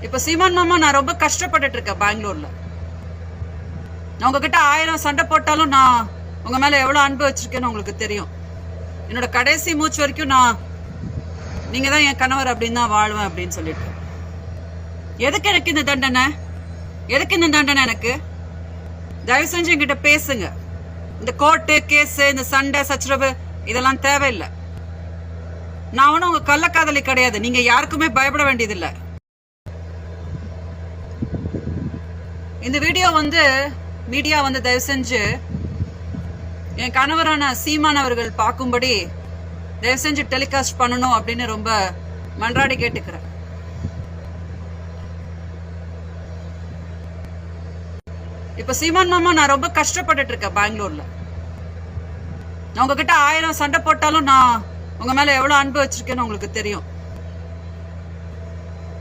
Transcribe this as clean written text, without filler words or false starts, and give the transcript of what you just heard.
இப்ப சீமான் மாமா நான் ரொம்ப கஷ்டப்பட்டுட்டு இருக்கேன் பெங்களூர்ல. நான் உங்ககிட்ட 1000 சண்டை போட்டாலும் நான் உங்க மேல எவ்வளவு அன்பு வச்சிருக்கேன்னு உங்களுக்கு தெரியும். என்னோட கடைசி மூச்சு வரைக்கும் நான் நீங்க தான் என் கணவர் அப்படின்னு தான் வாழ்வேன் அப்படின்னு சொல்லிட்டு. எதுக்கு எனக்கு இந்த தண்டனை? எதுக்கு இந்த தண்டனை எனக்கு? தயவு செஞ்சு என்கிட்ட பேசுங்க. இந்த கோர்ட்டு கேஸ், இந்த சண்டை சச்சரவு இதெல்லாம் தேவையில்லை. நான் ஒன்னும் உங்க கள்ளக்காதலி கிடையாது. நீங்க யாருக்குமே பயப்பட வேண்டியதில்லை. இந்த வீடியோ மீடியா தயவு செஞ்சு என் கணவரான சீமான் அவர்கள் பார்க்கும்படி தயவு செஞ்சு டெலிகாஸ்ட் பண்ணணும் அப்படின்னு ரொம்ப மன்றாடி கேட்டுக்கிறேன். இப்ப சீமான் மாமா நான் ரொம்ப கஷ்டப்பட்டுட்டு இருக்கேன் பெங்களூர்ல. நான் உங்ககிட்ட 1000 சண்டை போட்டாலும் நான் உங்க மேல எவ்வளவு அன்பு வச்சிருக்கேன்னு உங்களுக்கு தெரியும்.